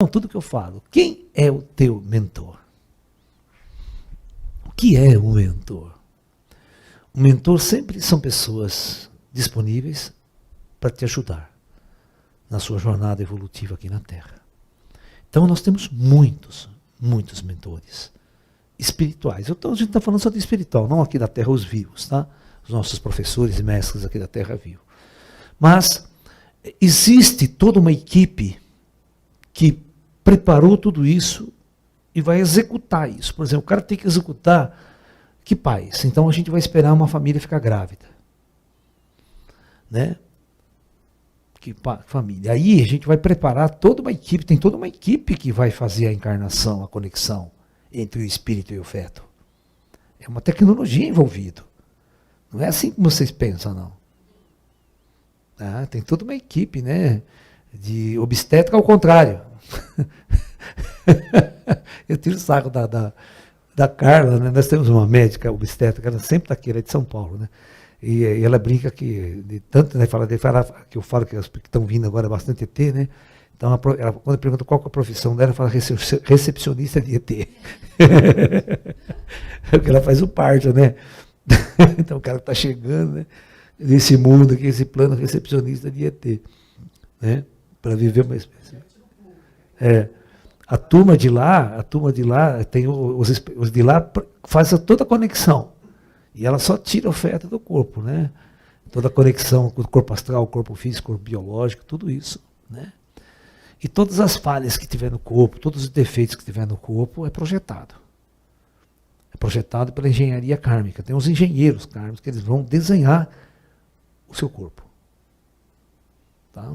Então, tudo que eu falo, quem é o teu mentor? O que é um mentor? O mentor sempre são pessoas disponíveis para te ajudar na sua jornada evolutiva aqui na Terra. Então nós temos muitos mentores espirituais. A gente está falando só de espiritual, não aqui da Terra os vivos, tá? Os nossos professores e mestres aqui da Terra vivo. Mas existe toda uma equipe que preparou tudo isso e vai executar isso. Por exemplo, o cara tem que executar que pais. Então a gente vai esperar uma família ficar grávida. Né? Que família. Aí a gente vai preparar toda uma equipe, tem toda uma equipe que vai fazer a encarnação, a conexão entre o espírito e o feto. É uma tecnologia envolvida. Não é assim como vocês pensam, não. Tem toda uma equipe, né? De obstétrica ao contrário. Eu tiro o saco da Carla, né? Nós temos uma médica obstétrica, ela sempre está aqui, ela é de São Paulo, né? E ela brinca que, de tanto, né, que eu falo que as que estão vindo agora é bastante ET, né? Então, ela, quando eu pergunto qual que é a profissão dela, ela fala recepcionista de ET. Porque ela faz o parto, né? Então, o cara está chegando, né? Nesse mundo aqui, esse plano recepcionista de ET, né? Para viver uma espécie. A turma de lá tem os de lá fazem toda a conexão. E ela só tira o feto do corpo, né? Toda a conexão com o corpo astral, o corpo físico, o corpo biológico, tudo isso, né? E todas as falhas que tiver no corpo, todos os defeitos que tiver no corpo, é projetado. É projetado pela engenharia kármica. Tem os engenheiros kármicos que eles vão desenhar o seu corpo. Tá?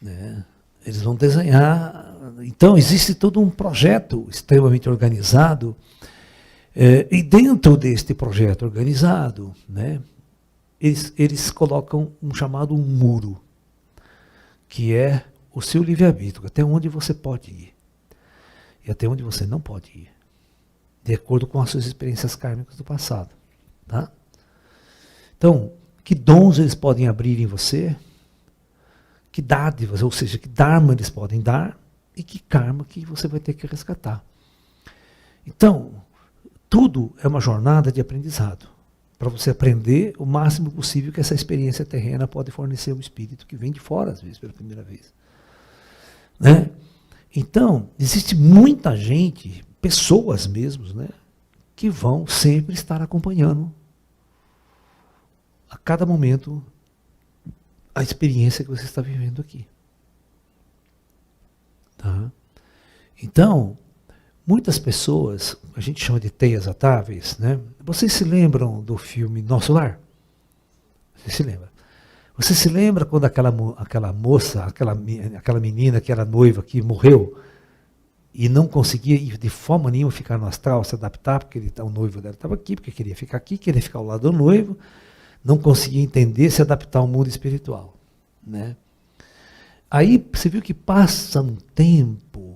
Né? Eles vão desenhar. Então, existe todo um projeto extremamente organizado. E dentro deste projeto organizado, né, eles colocam um chamado muro, que é o seu livre-arbítrio, até onde você pode ir e até onde você não pode ir, de acordo com as suas experiências kármicas do passado. Tá? Então, que dons eles podem abrir em você, que dádivas, ou seja, que dharma eles podem dar e que karma que você vai ter que resgatar. Então, tudo é uma jornada de aprendizado, para você aprender o máximo possível que essa experiência terrena pode fornecer ao espírito, que vem de fora, às vezes, pela primeira vez. Né? Então, existe muita gente, pessoas mesmo, né, que vão sempre estar acompanhando, a cada momento, a experiência que você está vivendo aqui. Tá? Então, muitas pessoas, a gente chama de teias atáveis, né? Vocês se lembram do filme Nosso Lar? Você se lembra? Você se lembra quando aquela moça, aquela menina que era noiva, que morreu e não conseguia de forma nenhuma ficar no astral, se adaptar, porque o noivo dela estava aqui, porque queria ficar aqui, queria ficar ao lado do noivo, não conseguia entender, se adaptar ao mundo espiritual. Né? Aí você viu que passa um tempo,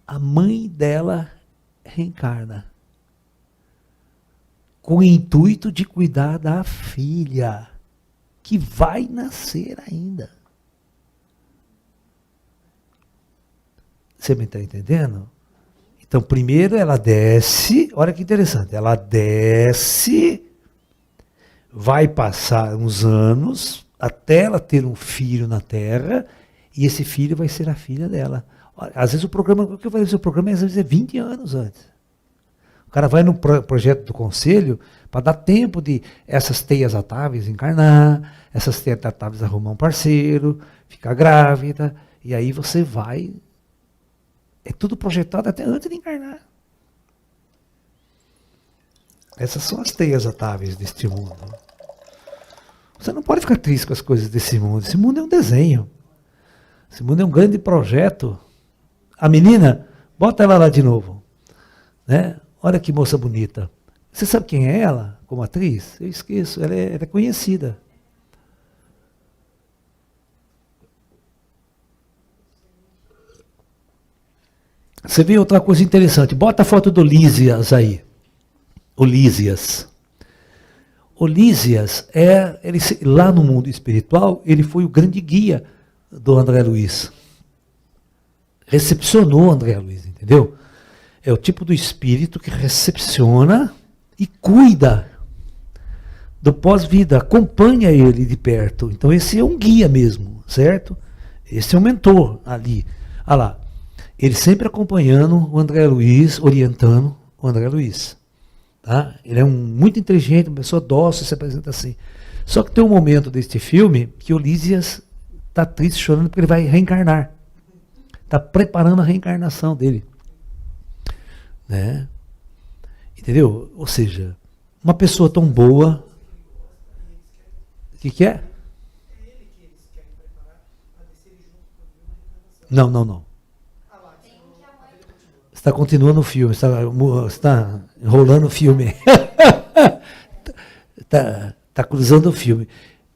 a mãe dela reencarna, com o intuito de cuidar da filha, que vai nascer ainda. Você me está entendendo? Então, primeiro ela desce, olha que interessante, ela desce, vai passar uns anos, até ela ter um filho na Terra, e esse filho vai ser a filha dela. Às vezes o programa, o que eu falei, o programa às vezes é 20 anos antes. O cara vai no projeto do conselho para dar tempo de essas teias atáveis encarnar, essas teias atáveis arrumar um parceiro, ficar grávida, e aí você vai. É tudo projetado até antes de encarnar. Essas são as teias atáveis deste mundo. Você não pode ficar triste com as coisas desse mundo. Esse mundo é um desenho. Esse mundo é um grande projeto. A menina, bota ela lá de novo. Né? Olha que moça bonita. Você sabe quem é ela como atriz? Eu esqueço, ela é conhecida. Você vê outra coisa interessante. Bota a foto do Lísias aí. O Lísias. O Lísias, lá no mundo espiritual, ele foi o grande guia do André Luiz. Recepcionou o André Luiz, entendeu? É o tipo do espírito que recepciona e cuida do pós-vida, acompanha ele de perto. Então esse é um guia mesmo, certo? Esse é um mentor ali. Olha lá, ele sempre acompanhando o André Luiz, orientando o André Luiz. Tá? Ele é muito inteligente, uma pessoa dócil, se apresenta assim. Só que tem um momento deste filme que o Lísias está triste, chorando, porque ele vai reencarnar. Está preparando a reencarnação dele. Né? Entendeu? Ou seja, uma pessoa tão boa... O que é? Não. Está continuando o filme, está enrolando o filme. Está cruzando o filme.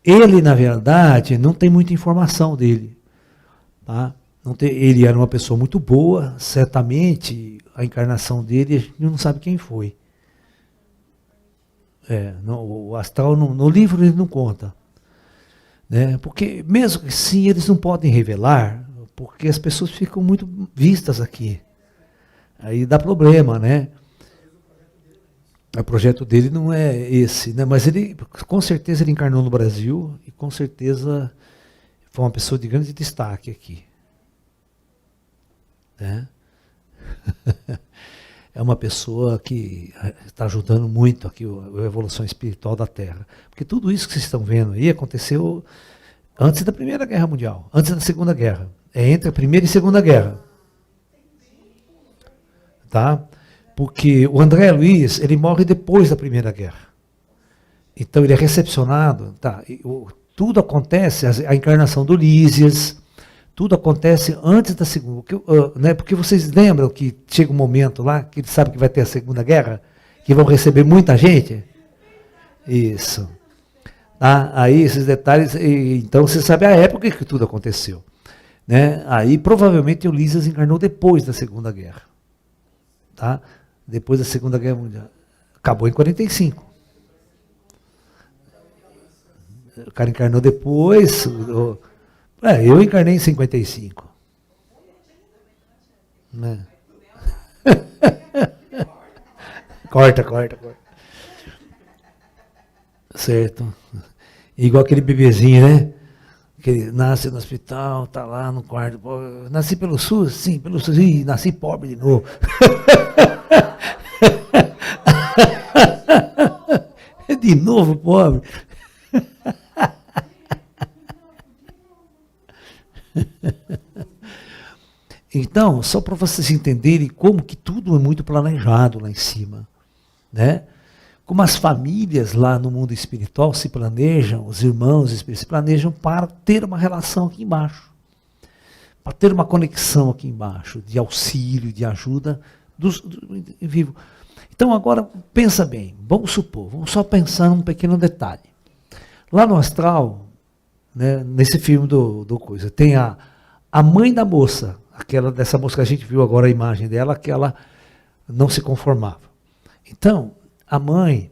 Ele, na verdade, não tem muita informação dele. Tá? Ele era uma pessoa muito boa, certamente a encarnação dele, a gente não sabe quem foi. O astral, no livro, ele não conta. Né? Porque, mesmo que sim, eles não podem revelar, porque as pessoas ficam muito vistas aqui. Aí dá problema, né? O projeto dele não é esse, né? Mas ele, com certeza, ele encarnou no Brasil e com certeza foi uma pessoa de grande destaque aqui. Né? É uma pessoa que está ajudando muito aqui a evolução espiritual da Terra. Porque tudo isso que vocês estão vendo aí aconteceu antes da Primeira Guerra Mundial, antes da Segunda Guerra. É entre a Primeira e a Segunda Guerra. Tá? Porque o André Luiz, ele morre depois da Primeira Guerra. Então ele é recepcionado, tá? Tudo acontece, a encarnação do Lísias, tudo acontece antes da Segunda. Né? Porque vocês lembram que chega um momento lá, que eles sabem que vai ter a Segunda Guerra, que vão receber muita gente? Isso. Tá? Aí esses detalhes, então você sabe a época que tudo aconteceu. Né? Aí provavelmente o Lísias encarnou depois da Segunda Guerra. Tá? Depois da Segunda Guerra Mundial. Acabou em 45. O cara encarnou depois. Eu encarnei em 55. Né? Corta. Certo. Igual aquele bebezinho, né? Que ele nasce no hospital, tá lá no quarto. Nasci pelo SUS? Sim, pelo SUS. Ih, nasci pobre de novo. De novo pobre. Então, só para vocês entenderem como que tudo é muito planejado lá em cima, né? Como as famílias lá no mundo espiritual se planejam, os irmãos espíritos se planejam para ter uma relação aqui embaixo, para ter uma conexão aqui embaixo, de auxílio, de ajuda do vivo. Então agora, pensa bem, vamos só pensar num pequeno detalhe. Lá no astral, né, nesse filme do coisa, tem a mãe da moça, dessa moça que a gente viu agora a imagem dela, que ela não se conformava. Então, a mãe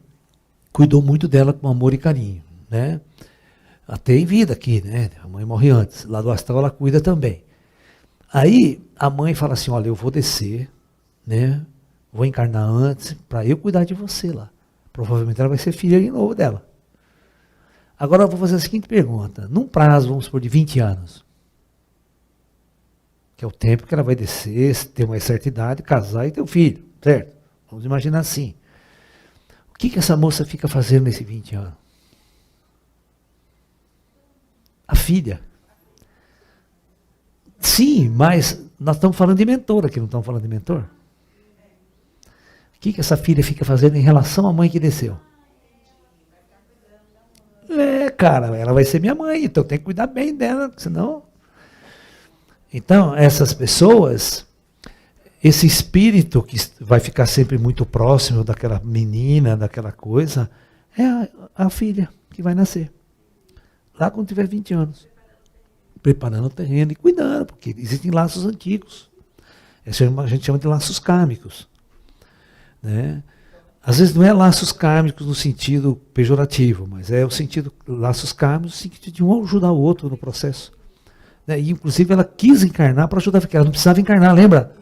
cuidou muito dela com amor e carinho, né? Até em vida aqui, né? A mãe morre antes, lá do astral ela cuida também. Aí a mãe fala assim, olha, eu vou descer, né? Vou encarnar antes para eu cuidar de você lá. Provavelmente ela vai ser filha de novo dela. Agora eu vou fazer a seguinte pergunta, num prazo, vamos supor, de 20 anos, que é o tempo que ela vai descer, ter uma certa idade, casar e ter um filho, certo? Vamos imaginar assim. O que essa moça fica fazendo nesses 20 anos? A filha. Sim, mas nós estamos falando de mentor aqui, não estamos falando de mentor? O que essa filha fica fazendo em relação à mãe que desceu? Cara, ela vai ser minha mãe, então tem que cuidar bem dela, senão... Então, essas pessoas, esse espírito que vai ficar sempre muito próximo daquela menina, daquela coisa, é a filha que vai nascer. Lá quando tiver 20 anos. Preparando o terreno e cuidando, porque existem laços antigos. A gente chama de laços kármicos. Né? Às vezes não é laços kármicos no sentido pejorativo, mas é o sentido, laços kármicos no sentido de um ajudar o outro no processo. né? E, inclusive, ela quis encarnar para ajudar, porque ela não precisava encarnar, lembra?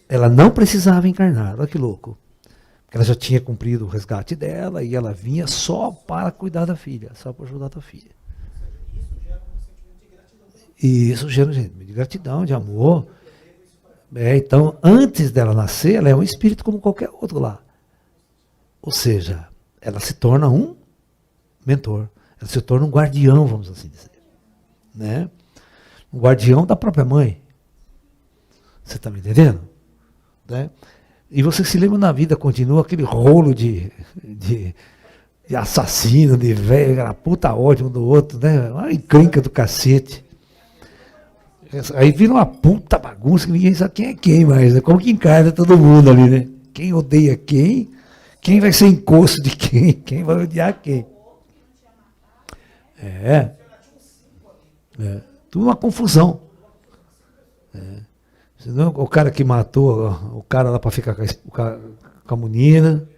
Ela não precisava encarnar, olha que louco. Ela já tinha cumprido o resgate dela e ela vinha só para cuidar da filha, só para ajudar a tua filha. E isso gera um sentimento de gratidão, de amor. Então, antes dela nascer, ela é um espírito como qualquer outro lá. Ou seja, ela se torna um mentor, ela se torna um guardião, vamos assim dizer. Né? Um guardião da própria mãe. Você está me entendendo? Né? E você se lembra, na vida continua aquele rolo de assassino, de velho, aquela puta ódio um do outro, né? Uma encrenca do cacete. Aí vira uma puta bagunça que ninguém sabe quem é quem mais, né? Como que encarna todo mundo ali, né? Quem odeia quem vai ser encosto de quem vai odiar quem. Tudo uma confusão. Senão, o cara que matou o cara lá para ficar com a menina.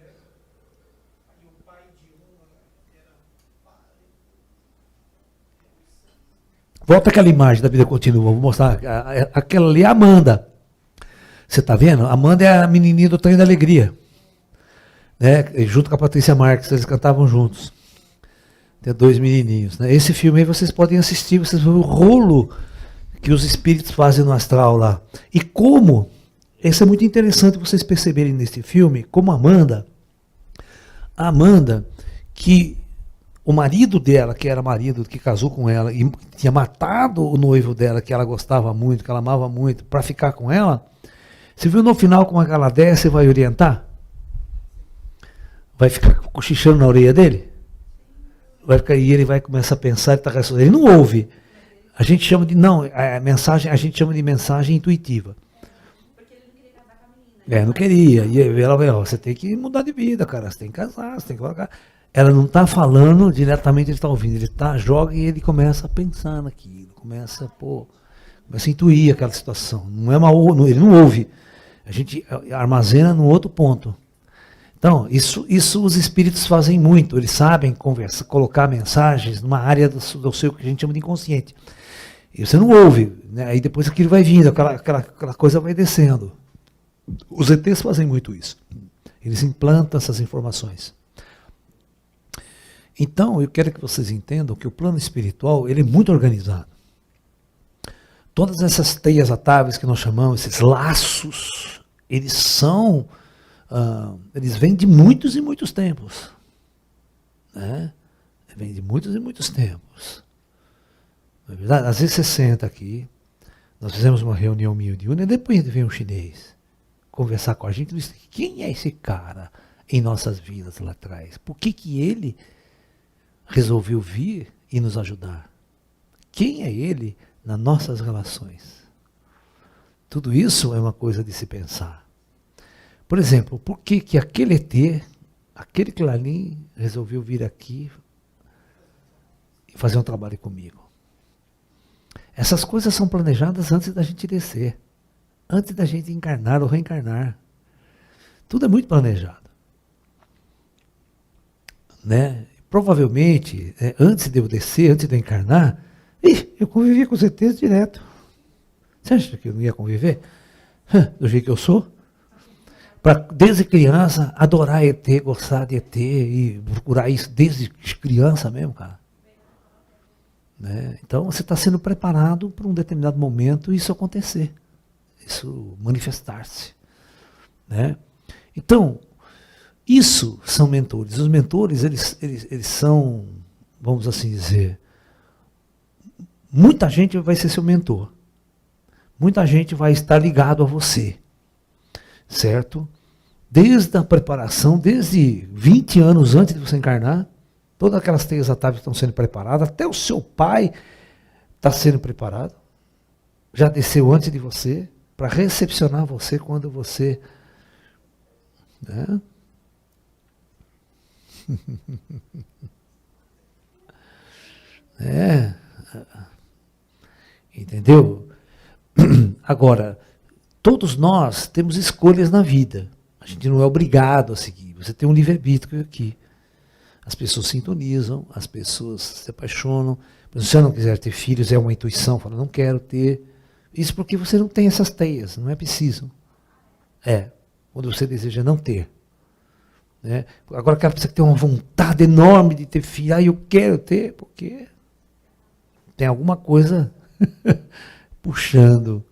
Volta aquela imagem da vida continua, vou mostrar. Aquela ali é a Amanda. Você está vendo? A Amanda é a menininha do Trem da Alegria. Né? Junto com a Patrícia Marques, eles cantavam juntos. Tem dois menininhos. Né? Esse filme aí vocês podem assistir, vocês vão ver o rolo que os espíritos fazem no astral lá. E como, isso é muito interessante vocês perceberem nesse filme, como a Amanda, que o marido dela, que era marido, que casou com ela, e tinha matado o noivo dela, que ela gostava muito, que ela amava muito, para ficar com ela, você viu no final como ela desce e vai orientar? Vai ficar cochichando na orelha dele? E ele vai começar a pensar, ele não ouve. A gente chama de a gente chama de mensagem intuitiva. Porque ele não queria casar com a menina. Não queria. E ela vai, você tem que mudar de vida, cara. Você tem que casar, você tem que colocar. Ela não está falando diretamente, ele está ouvindo. Ele joga e ele começa a pensar naquilo. Começa a intuir aquela situação. Não é ele não ouve. A gente armazena num outro ponto. Então, isso os espíritos fazem muito. Eles sabem colocar mensagens numa área do seu que a gente chama de inconsciente. E você não ouve, né? Aí depois aquilo vai vindo, aquela coisa vai descendo. Os ETs fazem muito isso. Eles implantam essas informações. Então, eu quero que vocês entendam que o plano espiritual, ele é muito organizado. Todas essas teias atáveis que nós chamamos, esses laços, eles vêm de muitos e muitos tempos. Né? Vêm de muitos e muitos tempos. Não é verdade? Às vezes você senta aqui, nós fizemos uma reunião humilde, e depois vem um chinês conversar com a gente e diz, quem é esse cara em nossas vidas lá atrás? Por que ele resolveu vir e nos ajudar? Quem é ele nas nossas relações? Tudo isso é uma coisa de se pensar. Por exemplo, por que aquele ET, aquele Clarim, resolveu vir aqui e fazer um trabalho comigo? Essas coisas são planejadas antes da gente descer, antes da gente encarnar ou reencarnar. Tudo é muito planejado. Né? Provavelmente, antes de eu descer, antes de eu encarnar, eu convivia com os ETs direto. Você acha que eu não ia conviver? Do jeito que eu sou? Desde criança, adorar ET, gostar de ET e procurar isso desde criança mesmo, cara. Né? Então você está sendo preparado para um determinado momento isso acontecer, isso manifestar-se. Né? Então, isso são mentores. Os mentores, eles são, vamos assim dizer, muita gente vai ser seu mentor. Muita gente vai estar ligado a você. Certo? Desde a preparação, desde 20 anos antes de você encarnar, todas aquelas teias atáveis estão sendo preparadas, até o seu pai está sendo preparado, já desceu antes de você, para recepcionar você quando você... Né? Entendeu? Agora, todos nós temos escolhas na vida. A gente não é obrigado a seguir. Você tem um livre-arbítrio aqui. As pessoas sintonizam, as pessoas se apaixonam, Se você não quiser ter filhos, é uma intuição, fala, não quero ter. Isso porque você não tem essas teias, não é preciso. Quando você deseja não ter. Né? Agora aquela pessoa que tem uma vontade enorme de ter filho, eu quero ter, porque tem alguma coisa puxando.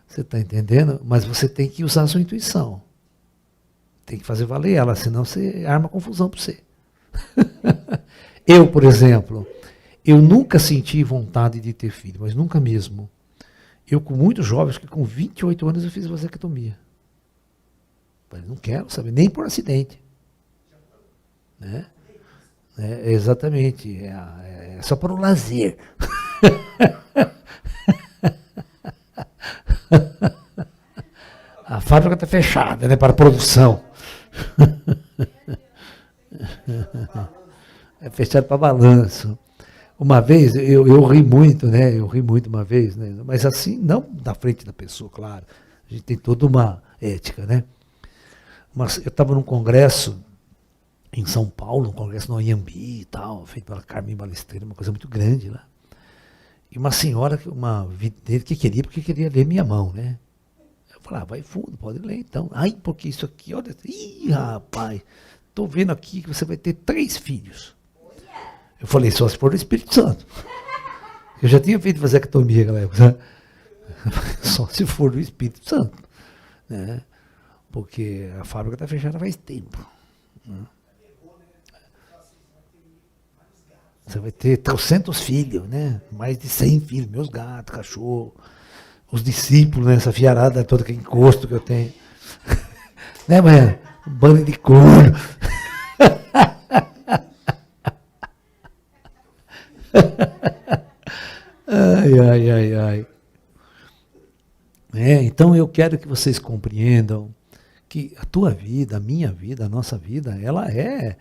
Você está entendendo? Mas você tem que usar a sua intuição. Tem que fazer valer ela, senão você arma confusão para você. Eu, por exemplo, eu nunca senti vontade de ter filho, mas nunca mesmo. Eu, com muitos jovens, que com 28 anos eu fiz vasectomia. Falei, não quero saber, nem por acidente. Né? Exatamente, é só para o lazer. A fábrica está fechada, né, para a produção. É fechado para balanço. Uma vez, eu ri muito, né? Eu ri muito uma vez, né? Mas assim, não na frente da pessoa, claro. A gente tem toda uma ética, né? Mas eu estava num congresso em São Paulo, um congresso no Anhembi e tal, feito pela Carmen Balesteiro, uma coisa muito grande lá. E uma senhora, uma vidente que queria, porque queria ler minha mão, né? Eu falei, vai fundo, pode ler então. Ai, porque isso aqui, olha, ih, rapaz, estou vendo aqui que você vai ter 3 filhos. Eu falei, só se for do Espírito Santo. Eu já tinha feito vasectomia naquela época. Só se for do Espírito Santo. Né? Porque a fábrica está fechada faz tempo. Né? Você vai ter 300 filhos, né? Mais de 100 filhos, meus gatos, cachorro, os discípulos, né? Essa fiarada toda, que encosto que eu tenho. Né, mãe? Um bando de couro. Ai. Então eu quero que vocês compreendam que a tua vida, a minha vida, a nossa vida, ela é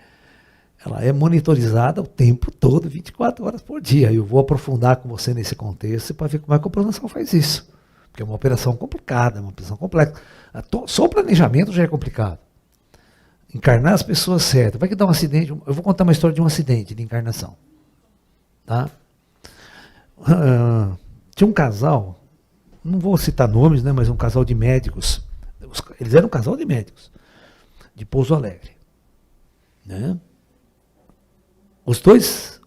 monitorizada o tempo todo, 24 horas por dia. Eu vou aprofundar com você nesse contexto para ver como é que a operação faz isso. Porque é uma operação complicada, uma operação complexa. Só o planejamento já é complicado. Encarnar as pessoas certas. Vai que dá um acidente. Eu vou contar uma história de um acidente de encarnação. Tá? Tinha um casal, não vou citar nomes, né, mas um casal de médicos. Eles eram um casal de médicos, de Pouso Alegre. Né? Os dois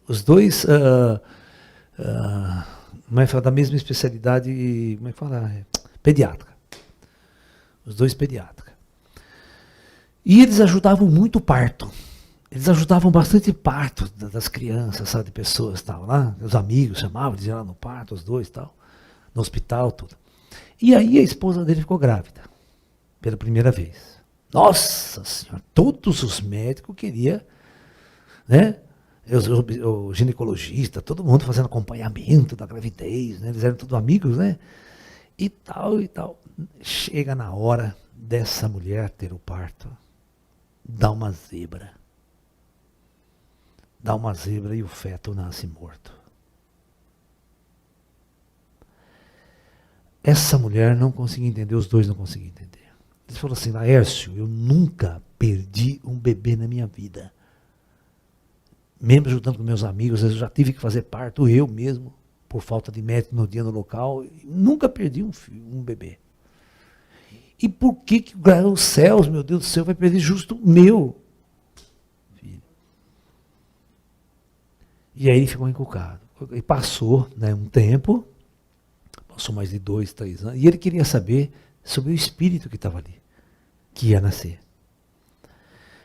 da mesma especialidade, como é que fala? Pediátrica. Os dois pediátrica. E eles ajudavam muito o parto. Eles ajudavam bastante o parto das crianças, sabe, de pessoas, tal, lá. Os amigos chamavam, eles iam lá no parto, os dois, tal, no hospital, tudo. E aí a esposa dele ficou grávida, pela primeira vez. Nossa Senhora, todos os médicos queriam, né? O ginecologista, todo mundo fazendo acompanhamento da gravidez, né? Eles eram todos amigos, né? E tal, e tal. Chega na hora dessa mulher ter o parto, dá uma zebra. Dá uma zebra e o feto nasce morto. Essa mulher não conseguia entender, os dois não conseguiam entender. Eles falaram assim, Laércio, eu nunca perdi um bebê na minha vida. Mesmo ajudando com meus amigos, eu já tive que fazer parto, eu mesmo, por falta de médico no dia no local, nunca perdi um bebê. E por que os céus, meu Deus do céu, vai perder justo o meu filho? E aí ele ficou encucado. E passou, né, um tempo, passou mais de 2, 3 anos, e ele queria saber sobre o espírito que estava ali, que ia nascer.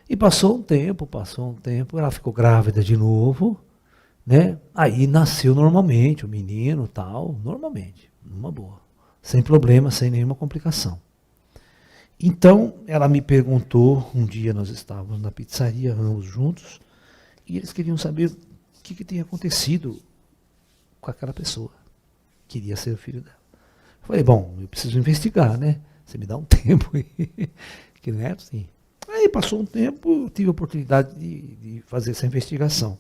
E passou um tempo, ela ficou grávida de novo, né? Aí nasceu normalmente, o menino, tal, normalmente, numa boa, sem problema, sem nenhuma complicação. Então, ela me perguntou, um dia nós estávamos na pizzaria, ambos juntos, e eles queriam saber o que tinha acontecido com aquela pessoa. Queria ser o filho dela. Eu falei, bom, eu preciso investigar, né? Você me dá um tempo aí. Que não é assim. Aí passou um tempo, eu tive a oportunidade de fazer essa investigação.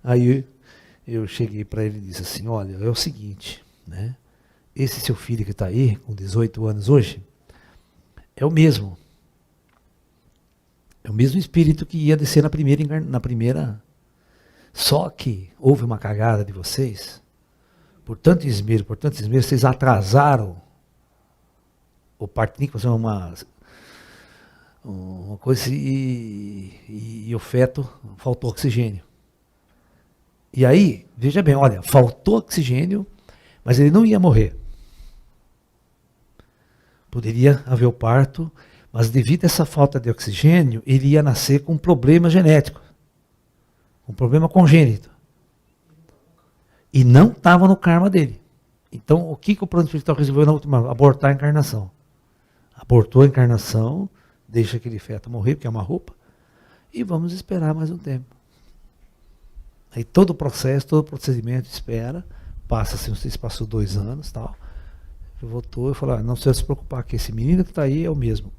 Aí eu cheguei para ele e disse assim, olha, é o seguinte, né? Esse seu filho que está aí, com 18 anos hoje, é o mesmo. É o mesmo espírito que ia descer na primeira Só que houve uma cagada de vocês, por tanto esmero, vocês atrasaram o parto, tinha que fazer uma coisa e o feto faltou oxigênio. E aí, veja bem, olha, faltou oxigênio, mas ele não ia morrer. Poderia haver o parto, mas devido a essa falta de oxigênio, ele ia nascer com um problema genético, um problema congênito. E não estava no karma dele. Então, o que o plano espiritual resolveu na última? Abortar a encarnação. Abortou a encarnação, deixa aquele feto morrer, porque é uma roupa, e vamos esperar mais um tempo. Aí todo o processo, todo o procedimento espera, passa-se, não sei se passou 2 anos, tal. Voltou e falou, não precisa se preocupar, que esse menino que está aí é o mesmo.